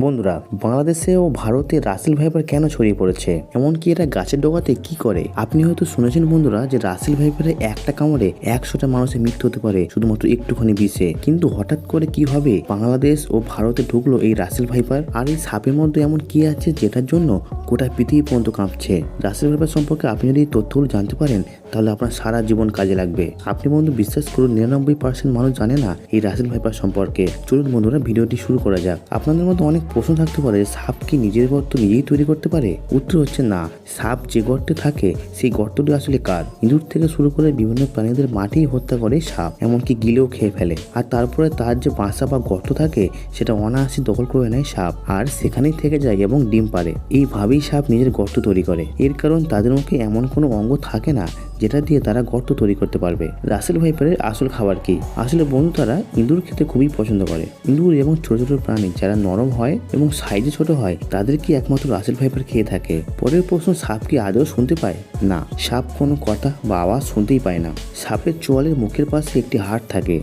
বন্ধুরা, বাংলাদেশে ও ভারতে রাসেল ভাইপার কেন ছড়িয়ে পড়েছে, এমনকি এরা গাছের ডগাতে কি করে? আপনি হয়তো শুনেছেন বন্ধুরা যে রাসেল ভাইপারের একটা কামড়ে 100টা মানুষের মৃত্যু হতে পারে শুধুমাত্র একটুখানি বিষে। কিন্তু হঠাৎ করে কিভাবে বাংলাদেশ ও ভারতে ঢুকলো এই রাসেল ভাইপার? আর এই সাপের মধ্যে এমন কি আছে যেটার জন্য গোটা পৃথিবী পর্যন্ত কাঁপছে? রাসেল ভাইপার সম্পর্কে আপনি যদি এই তথ্যগুলো জানতে পারেন তাহলে আপনার সারা জীবন কাজে লাগবে। আপনি বন্ধু বিশ্বাস করুন, 99% মানুষ জানে না এই রাসেল ভাইপার সম্পর্কে। চলুন বন্ধুরা, ভিডিওটি শুরু করা যাক। আপনাদের মধ্যে অনেক প্রশ্ন থাকতে পারে, সাপ কি নিজের গর্ত নিজেই তৈরি করতে পারে? উত্তর হচ্ছে না। সাপ যে গর্তে থাকে সেই গর্তটি আসলে কার? ইঁদুর থেকে শুরু করে বিভিন্ন প্রাণীদের মাটি হত্যা করে সাপ, এমনকি গিলেও খেয়ে ফেলে। আর তারপরে তার যে বাসা বা গর্ত থাকে সেটা অনায়াসে দখল করে নেয় সাপ, আর সেখানেই থেকে যায় এবং ডিম পারে। এইভাবেই সাপ নিজের গর্ত তৈরি করে। এর কারণ তাদের মুখে এমন কোনো অঙ্গ থাকে না যেটা দিয়ে তারা গর্ত তৈরি করতে পারবে। রাসেল ভাইপারের আসল খাবার কি? আসলে বন্ধু, তারা ইঁদুর খেতে খুবই পছন্দ করে। ইঁদুর এবং ছোট ছোট প্রাণী যারা নরম হয় এবং সাইজে ছোট হয় তাদের কি একমাত্র রাসেল ভাইপার খেয়ে থাকে। পরের প্রশ্ন, সাপ কি আদৌ শুনতে পায়? না, সাপ কোনো কথা বা আওয়াজ শুনতেই পায় না। সাপের চোয়ালের মুখের পাশে একটি হাড় থাকে,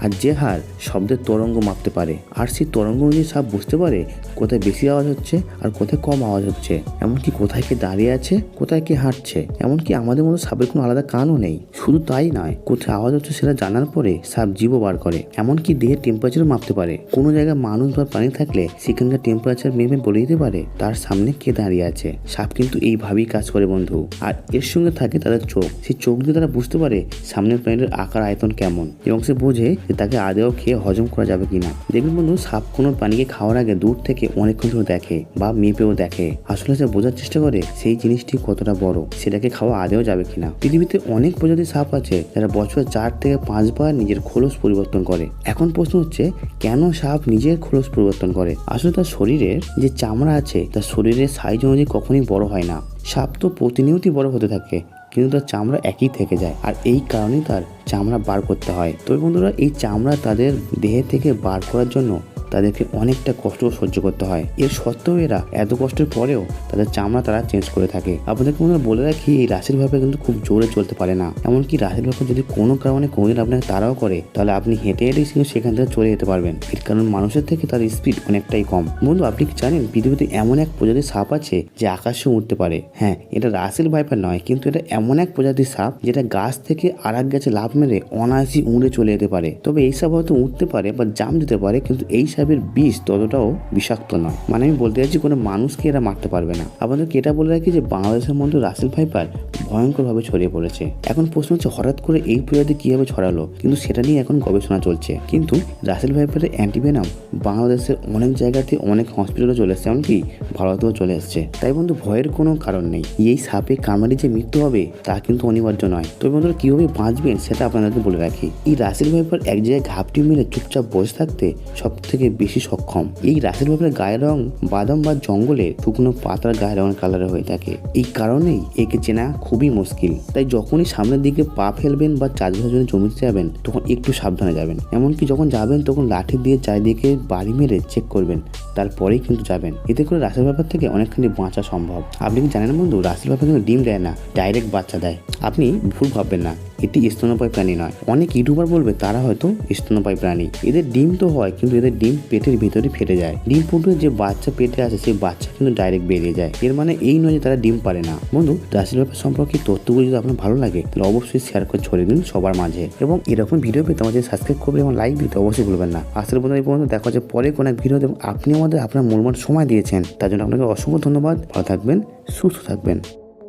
আর যে হাড় শব্দের তরঙ্গ মাপতে পারে। আর সেই তরঙ্গ অনুযায়ী সাপ বুঝতে পারে কোথায় বেশি আওয়াজ হচ্ছে আর কোথায় কম আওয়াজ হচ্ছে, এমনকি কোথায় কে দাঁড়িয়ে আছে, কোথায় কে হাঁটছে। এমনকি আমাদের মতো সাপের কোনো আলাদা কানও নেই। শুধু তাই নয়, কোথায় আওয়াজ হচ্ছে সেটা জানার পরে সাপ জীবও বার করে। এমনকি দেহের টেম্পারেচারও মাপতে পারে। কোনো জায়গায় মানুষ বা প্রাণী থাকলে সেখানকার টেম্পারেচার মেপে বলে দিতে পারে তার সামনে কে দাঁড়িয়ে আছে। সাপ কিন্তু এইভাবেই কাজ করে বন্ধু। আর এর সঙ্গে থাকে তাদের চোখ। সেই চোখ দিয়ে তারা বুঝতে পারে সামনের প্রাণীর আকার আয়তন কেমন, এবং সে বোঝে যে তাকে আদেও খেয়ে হজম করা যাবে কিনা। দেখবেন বন্ধু, সাপ কোনো প্রাণীকে খাওয়ার আগে দূর থেকে অনেকক্ষণ ধরে দেখে বা মেপেও দেখে। আসলে সে বোঝার চেষ্টা করে সেই জিনিসটি কতটা বড়, সেটাকে খাওয়া আদেও যাবে কিনা। পৃথিবীতে অনেক প্রজাতির সাপ আছে যারা বছরে 4 থেকে 5 বার নিজের খোলস পরিবর্তন করে। এখন প্রশ্ন হচ্ছে, কেন সাপ নিজের খোলস পরিবর্তন করে? আসলে তার শরীরের যে চামড়া আছে তার শরীরের সাইজ অনুযায়ী কখনোই বড় হয় না। সাপ তো প্রতিনিয়তই বড় হতে থাকে, কিন্তু তার চামড়া একই থেকে যায়, আর এই কারণেই তার চামড়া বার করতে হয়। তবে বন্ধুরা, এই চামড়া তাদের দেহে থেকে বার করার জন্য তাদেরকে অনেকটা কষ্ট সহ্য করতে হয়। এর সত্ত্বেও এরা এত কষ্টের পরেও তাদের চামড়া তারা চেঞ্জ করে থাকে। আপনাদেরকে বন্ধুরা বলে রাখি, এই রাসেল ভাইপার কিন্তু খুব জোরে চলতে পারে না। এমনকি রাসেল ভাইপার যদি কোনো কারণে কোনোদিন আপনাকে তাড়াও করে তাহলে আপনি হেঁটে হেঁটেই সেখান থেকে চলে যেতে পারবেন। এর কারণ মানুষের থেকে তার স্পিড অনেকটাই কম। বন্ধু, আপনি কি জানেন পৃথিবীতে এমন এক প্রজাতির সাপ আছে যে আকাশে উঠতে পারে? হ্যাঁ, এটা রাসেল ভাইপার নয়, কিন্তু এটা এমন এক প্রজাতির সাপ যেটা গাছ থেকে আর এক গাছে লাফ মেরে অনায়াসে উড়ে চলে যেতে পারে। তবে এই সাপ হয়তো উঠতে পারে বা জাম্প দিতে পারে, কিন্তু এই সাপের বিষ ততটাও বিষাক্ত নয়। মানে আমি বলতে চাইছি কোনো মানুষকে এরা মারতে পারবে না। আপনাদেরকে এটা বলে রাখি যে বাংলাদেশের মধ্যে রাসেল ভাইপার ভয়ঙ্করভাবে ছড়িয়ে পড়েছে। এখন প্রশ্ন হচ্ছে, হঠাৎ করে এই প্রজাতি কিভাবে ছড়ালো? কিন্তু সেটা নিয়ে এখন গবেষণা চলছে। কিন্তু রাসেল ভাইপারের অ্যান্টিভেনাম বাংলাদেশের অনেক জায়গাতে অনেক হসপিটালে চলে এসছে, এমনকি ভারতেও চলে এসছে। তাই বন্ধু, ভয়ের কোনো কারণ নেই। এই সাপে কামড়ে যে মৃত্যু হবে তা কিন্তু অনিবার্য নয়। তবে বন্ধুরা, কিভাবে বাঁচবেন সেটা আপনাদেরকে বলে রাখি। এই রাসেল ভাইপার এক জায়গায় ঘাপটি মেরে চুপচাপ বসে থাকতে সব থেকে বেশি সক্ষম। এই রাসেল ভাইপারের গায়ের রং বাদাম বা জঙ্গলের শুকনো পাতার গায়ের রঙের কালারে হয়ে থাকে। এই কারণেই একে চেনা খুবই মুশকিল। তাই যখনই সামনের দিকে পা ফেলবেন বা চাষবাসের জন্য জমিতে যাবেন তখন একটু সাবধানে যাবেন। এমনকি যখন যাবেন তখন লাঠি দিয়ে চারিদিকে বাড়ি মেরে চেক করবেন, তারপরেই কিন্তু যাবেন। এতে করে রাসেল ভাইপার থেকে অনেকখানি বাঁচা সম্ভব। আপনি কি জানেন বন্ধু, রাসেল ভাইপার কিন্তু ডিম দেয় না, ডাইরেক্ট বাচ্চা দেয়। আপনি ভুল ভাববেন না, এটি স্তন্যপায়ী প্রাণী নয়। অনেক ইউটিউবার বলবে তারা হয়তো স্তন্যপায়ী প্রাণী। এদের ডিম তো হয়, কিন্তু এদের ডিম পেটের ভিতরে ফেটে যায়। ডিম ফুটে যে বাচ্চা পেটে আছে সেই বাচ্চা কিন্তু ডাইরেক্ট বেরিয়ে যায়। এর মানে এই নয় যে তারা ডিম পারে না। বন্ধু, রাসেল ভাইপার সম্পর্কে তথ্যগুলো যদি আপনার ভালো লাগে তাহলে অবশ্যই শেয়ার করে ছড়িয়ে দিন সবার মাঝে। এবং এরকম ভিডিও পেতে আমাদের সাবস্ক্রাইব করবে এবং লাইক দিতে অবশ্যই ভুলবেন না। আসলে বন্ধু, এই পর্যন্ত দেখা হচ্ছে পরে কোনো এক ভিডিওতে। আপনি আমাদের আপনার মূল্যবান সময় দিয়েছেন তার জন্য আপনাকে অসংখ্য ধন্যবাদ। ভালো থাকবেন, সুস্থ থাকবেন।